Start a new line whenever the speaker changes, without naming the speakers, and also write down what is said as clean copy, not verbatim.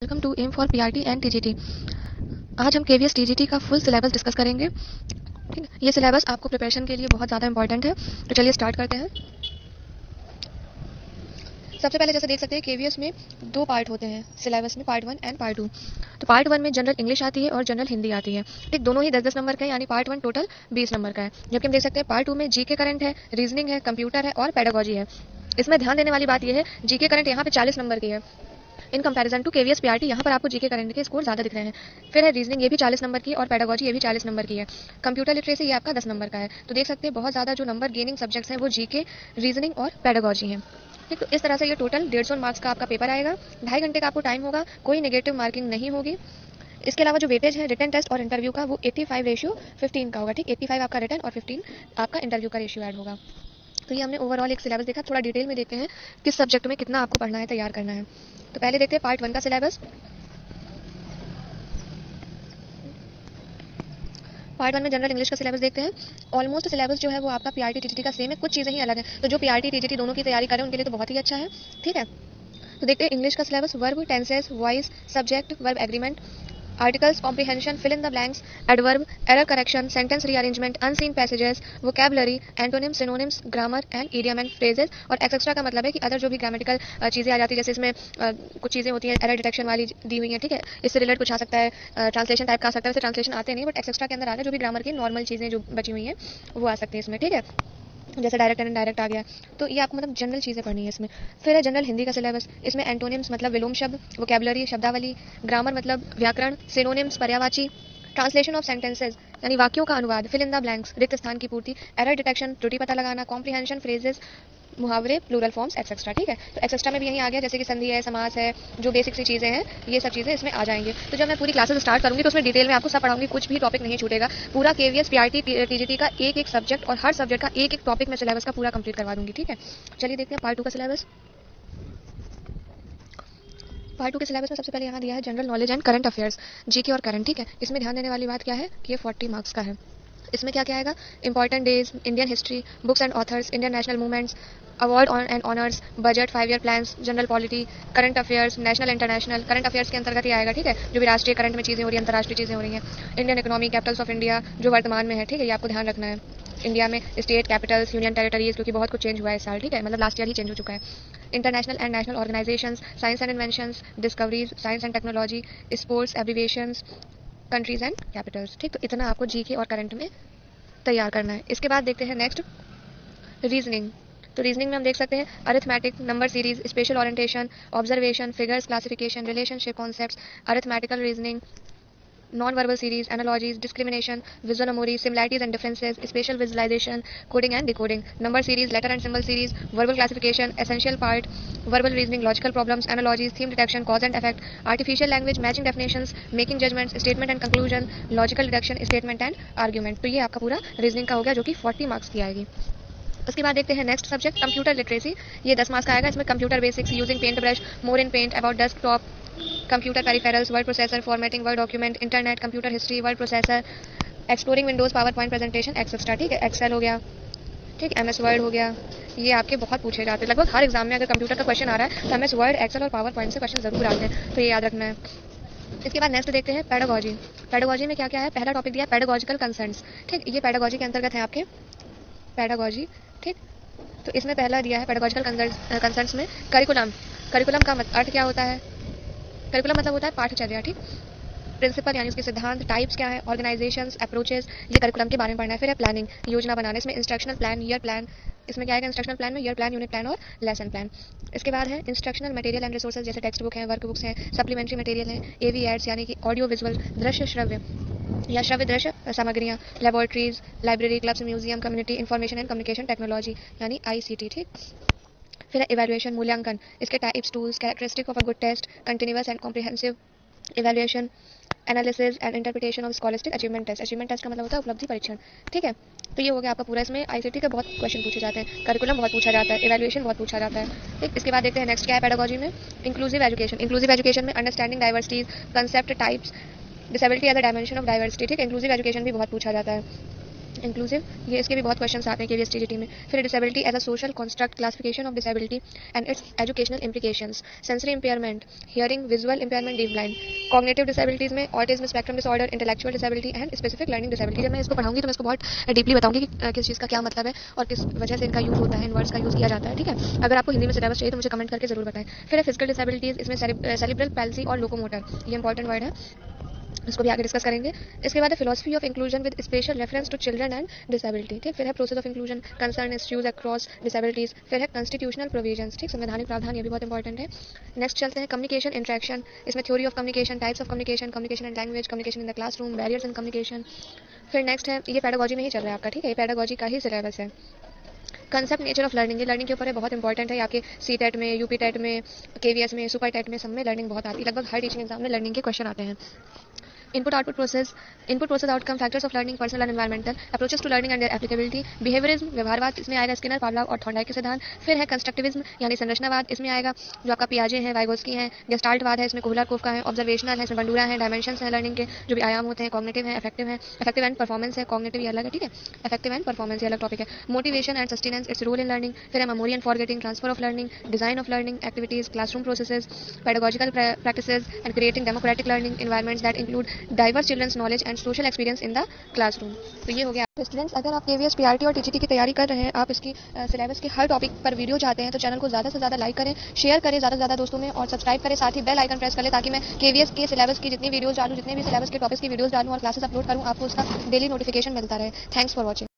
Welcome to M for PRT and TGT. आज हम KVS TGT का फुल सिलेबस डिस्कस करेंगे। ठीक है, ये सिलेबस आपको प्रिपरेशन के लिए बहुत ज़्यादा इंपॉर्टेंट है। तो चलिए स्टार्ट करते हैं। सबसे पहले जैसे देख सकते हैं केवीएस में दो पार्ट होते हैं सिलेबस में, पार्ट 1 एंड पार्ट 2। तो पार्ट 1 में जनरल इंग्लिश आती है और जनरल हिंदी आती है। ठीक, दोनों ही 10-10 नंबर का है, यानी पार्ट 1 टोटल 20 नंबर का है। जबकि हम देख सकते हैं पार्ट 2 में जीके करंट है, रीजनिंग है, कंप्यूटर है और पेडागोजी है। इसमें ध्यान देने वाली बात यह है, जीके करंट यहाँ पे 40 नंबर की है in comparison to KVS PRT. यहाँ पर आपको जीके करंट के स्कोर ज्यादा दिख रहे हैं। फिर है रीजनिंग, ये भी 40 नंबर की, और पेडागोजी ये भी 40 नंबर की है। कंप्यूटर लिटरेसी ये आपका 10 नंबर का है। तो देख सकते हैं बहुत ज्यादा जो नंबर गेनिंग सब्जेक्ट्स हैं वो जीके, रीजनिंग और पेडागोजी हैं। ठीक, तो इस तरह से ये टोटल 150 मार्क्स का आपका पेपर आएगा। 2.5 घंटे का आपको टाइम होगा, कोई नेगेटिव मार्किंग नहीं होगी। इसके अलावा जो वेटेज है रिटन टेस्ट और इंटरव्यू का वो 85:15 का होगा। ठीक, 85 आपका रिटन और 15 आपका इंटरव्यू का रेशियो ऐड होगा। तो ये हमने ओवरऑल एक सिलेबस देखा। थोड़ा डिटेल में देखते हैं किस सब्जेक्ट में कितना आपको पढ़ना है, तैयार करना है। तो पहले देखते हैं पार्ट 1 का सिलेबस। पार्ट 1 में जनरल इंग्लिश का सिलेबस देखते हैं। ऑलमोस्ट सिलेबस जो है वो आपका पीआरटी टीजीटी का सेम है, कुछ चीज़ें ही अलग है। तो जो पीआरटी टीजीटी दोनों की तैयारी करें उनके लिए तो बहुत ही अच्छा है। ठीक है, तो देखते हैं इंग्लिश का syllabus. Verb, tenses, voice, subject, verb agreement, articles, comprehension, fill in the blanks, adverb, error correction, sentence rearrangement, unseen passages, vocabulary, antonym, synonyms, grammar and idiom and phrases. और एक्सेट्रा का मतलब है कि अदर जो भी grammatical चीज़ें आ जाती है, जैसे इसमें कुछ चीज़ें होती हैं एरर डिटेक्शन वाली दी हुई हैं। ठीक है, इससे रिलेटेड कुछ आ सकता है, ट्रांसलेशन टाइप का आ सकता है। वैसे ट्रांसलेशन आते नहीं, बट एक्सेट्रा के अंदर आ गया जो भी ग्रामर की नॉर्मल चीज़ें जो बची हुई हैं वो आ सकती है इसमें। ठीक है, जैसे डायरेक्ट एंड इनडायरेक्ट आ गया। तो ये आपको मतलब जनरल चीज़ें पढ़नी है इसमें। फिर है जनरल हिंदी का सिलेबस। इसमें एंटोनिम्स मतलब विलोम शब्द, वोकैबुलरी शब्दावली, ग्रामर मतलब व्याकरण, सिनोनिम्स पर्यायवाची, ट्रांसलेशन ऑफ सेंटेंसेज यानी वाक्यों का अनुवाद, फिल इन द ब्लैंक्स रिक्त स्थान की पूर्ति, एरर डिटेक्शन त्रुटि पता लगाना, कॉम्प्रिहेंशन, फ्रेजेस, मुहावरे, प्लूरल फॉर्म्स, एक्सेट्रा। ठीक है, तो एक्सेट्रा में भी यही आ गया, जैसे कि संधि है, समास है, जो बेसिक सी चीज़ें हैं ये सब चीज़ें इसमें आ जाएंगी। तो जब मैं पूरी क्लासेस स्टार्ट करूंगी तो उसमें डिटेल में आपको सब पढ़ाऊंगी, कुछ भी टॉपिक नहीं छूटेगा। पूरा केवीएस पीआरटी टीजीटी का एक एक सब्जेक्ट और हर सब्जेक्ट का एक एक टॉपिक में सिलेबस का पूरा कंप्लीट करवा दूंगी। ठीक है, चलिए देखते हैं पार्ट 2 का सिलेबस। पार्ट 2 के सिलेबस में सबसे पहले यहाँ दिया है general knowledge and current affairs, GK और करंट। ठीक है, इसमें ध्यान देने वाली बात क्या है कि ये 40 मार्क्स का है। इसमें क्या क्या आएगा, important days, Indian history, books and authors, Indian national movements, award on and honours, budget, 5 year plans, general polity, current affairs, national international. Current affairs के अंतर्गत ही आएगा। ठीक है, जो भी राष्ट्रीय करंट में चीज़ें हो रही हैं, अंतर्राष्ट्रीय चीज़ें हो रही हैं, Indian economy, Capitals of India जो वर्तमान में है। ठीक है, ये आपको ध्यान रखना है। इंडिया में स्टेट कैपिटल्स, यूनियन टेरिटरीज, क्योंकि बहुत कुछ चेंज हुआ है इस साल। ठीक है, मतलब लास्ट ईयर ही चेंज हो चुका है। International and national organisations, science and inventions, discoveries, science and technology, sports, abbreviations, countries and Capitals. ठीक, तो इतना आपको जीके और करंट में तैयार करना है। इसके बाद देखते हैं नेक्स्ट रीजनिंग। तो रीजनिंग में हम देख सकते हैं arithmetic, number series, spatial orientation, observation, figures, classification, relationship concepts, arithmetical reasoning, non verbal series, analogies, discrimination, visual memory, similarities and differences, spatial visualisation, coding and decoding, number series, letter and symbol series, verbal classification, essential part, verbal reasoning, logical problems, analogies, theme detection, cause and effect, artificial language, matching definitions, making judgements, statement and conclusion, logical deduction, statement and argument. तो ये आपका पूरा reasoning का हो गया, जो कि 40 marks की आएगी। उसके बाद देखते हैं नेक्स्ट सब्जेक्ट कंप्यूटर लिटरेसी। ये 10 मार्क्स का आएगा। इसमें computer basics, using paint brush, more in paint, about desktop, computer peripherals, word processor, formatting, word document, internet, computer history, word processor, exploring Windows, PowerPoint presentation, etcetera. ठीक है, Excel हो गया, ठीक, MS word हो गया। ये आपके बहुत पूछे जाते हैं, लगभग हर एग्जाम में अगर कंप्यूटर का क्वेश्चन आ रहा है तो एमएस वर्ड, एक्सेल और पावर पॉइंट से क्वेश्चन जरूर आते हैं, तो ये याद रखना है। इसके बाद नेक्स्ट देखते हैं पेडागोजी। पेडागोजी में क्या क्या है, पहला टॉपिक दिया है पेडागोजिकल कंसर्न्स। ठीक, ये पेडागोजी के अंतर्गत है आपके पेडागोजी। ठीक, तो इसमें पहला दिया है पेडागोजिकल कंसर्न्स में करिकुलम। करिकुलम का अर्थ क्या होता है, करिकुलम मतलब होता है पाठचर्या। ठीक, प्रिंसिपल यानी उसके सिद्धांत, टाइप्स क्या है, ऑर्गेनाइजेशंस, अप्रोचेस, ये करिकुलम के बारे में पढ़ना है। फिर है प्लानिंग, योजना बनाना। इसमें इंस्ट्रक्शनल प्लान, ईयर प्लान, इसमें क्या आएगा इंस्ट्रक्शनल प्लान में, ईयर प्लान, यूनिट प्लान और लेसन प्लान। इसके बाद है इंस्ट्रक्शनल मटेरियल एंड रिसोर्सेज, जैसे टेक्स्ट बुक है, वर्क बुक्स हैं, सप्लीमेंट्री मटेरियल है, एवी एड्स यानी कि ऑडियो विजुअल, दृश्य श्रव्य या श्रव्य दृश्य सामग्रियाँ, laboratories, library, clubs, museum, community, information and communication technology यानी आईसीटी। ठीक, फिर है इवैल्यूएशन, मूल्यांकन। इसके types, tools, characteristic of a good test, continuous and comprehensive evaluation, analysis and interpretation of scholastic achievement test. Achievement test का मतलब होता है उपलब्धि परीक्षण। ठीक है, तो ये हो गया आपका पूरा। इसमें आईसीटी के बहुत क्वेश्चन पूछे जाते हैं, करिकुलम बहुत पूछा जाता है, इवैल्यूएशन बहुत पूछा जाता है। ठीक, इसके बाद देखते हैं नेक्स्ट क्या है पेडागोजी में, इंक्लूसिव एजुकेशन। इंक्लूसिव एजुकेशन में understanding diversities, concept, types, disability as a dimension of diversity. ठीक, इंक्लूसिव एजुकेशन भी बहुत पूछा जाता है। इंक्लूसिव, ये इसके भी बहुत क्वेश्चंस आते हैं केवीएस टीजीटी में। फिर disability as a social construct, classification of disability and its educational implications, sensory impairment, hearing, visual impairment, deaf blind, cognitive disabilities में autism spectrum disorder, intellectual disability and specific learning disability. जब मैं इसको पढ़ाऊंगी तो मैं इसको बहुत डीपली बताऊंगी कि किस चीज़ का क्या मतलब है और किस वजह से इनका यूज़ होता है, इन वर्ड्स का यूज़ किया जाता है, ठीक है। अगर आपको हिंदी में सिलेबस चाहिए तो मुझे कमेंट करके जरूर बताएं। फिर है फिजिकल डिसेबिलिटीज, इसमें सेरिब्रल पैल्सी और लोकोमोटर, ये इंपॉर्टेंट वर्ड है, इसको भी आगे डिस्कस करेंगे। इसके बाद है philosophy of inclusion with special reference to children and disability, ठीक। फिर है process of inclusion, concern issues across disabilities. फिर है कॉन्स्टिट्यूशनल प्रोविजंस, ठीक, संवैधानिक प्रावधान, ये भी बहुत इंपॉर्टेंट है। नेक्स्ट चलते हैं कम्युनिकेशन इंटरेक्शन, इसमें theory of communication, types of communication, communication and language, communication in the classroom, barriers in communication. फिर नेक्स्ट है, ये पेडागोजी में ही चल रहा है आपका, ठीक है, ये पेडागोजी का ही सिलेबस है। कंसेप्ट नेचर ऑफ लर्निंग, ये लर्निंग के ऊपर है, बहुत इंपॉर्टेंट है। आपके सी टेट में, यूपी टेट में, केवीएस में, सुपर टेट में, सब में लर्निंग बहुत आती है, लगभग हर टीचिंग एग्जाम में लर्निंग के क्वेश्चन आते हैं। Input process outcome, factors of learning, personal and environmental, approaches to learning and their applicability, behaviourism, व्यवहारवाद, इसमें आएगा स्किनर, पावलोव और थॉर्नडाइक के सिद्धांत। फिर है कंस्ट्रक्टिविज्म यानी संरचनावाद, इसमें आएगा जो आपका पियाजे है, वाइगोस्की है, गेस्टाल्टवाद है, इसमें कोहलर-कोफ का है, ऑब्जर्वेशनल है, इसमें बंडूरा है, डायमेंशंस है लर्निंग के जो भी आयाम होते हैं, कॉग्निटिव है, इफेक्टिव एंड परफॉर्मेंस है, कॉग्निटिव ये अलग है, ठीक है, इफेक्टिव एंड परफॉर्मेंस ये अलग टॉपिक है। Motivation and sustenance, its role in learning. फिर है memory and forgetting, transfer of learning, design of learning activities, classroom processes, pedagogical practices and creating democratic learning environments that include diverse children's knowledge and social experience in the classroom. तो ये हो गया। Students, अगर आप KVS, PRT और TGT की तैयारी कर रहे हैं, आप इसकी सिलेबस के हर टॉपिक पर वीडियो चाहते हैं, तो चैनल को ज़्यादा से ज़्यादा लाइक करें, शेयर करें ज़्यादा से ज़्यादा दोस्तों में और सब्सक्राइब करें, साथ ही बेल आइकन प्रेस करें ताकि मैं केवीएस के सिलेबस की जितनी वीडियोस डालूं, जितने भी सिलेबस के टॉपिक्स की वीडियोस डालूं और क्लासेस अपलोड करूं, आपको उसका डेली नोटिफिकेशन मिलता रहे। Thanks for watching.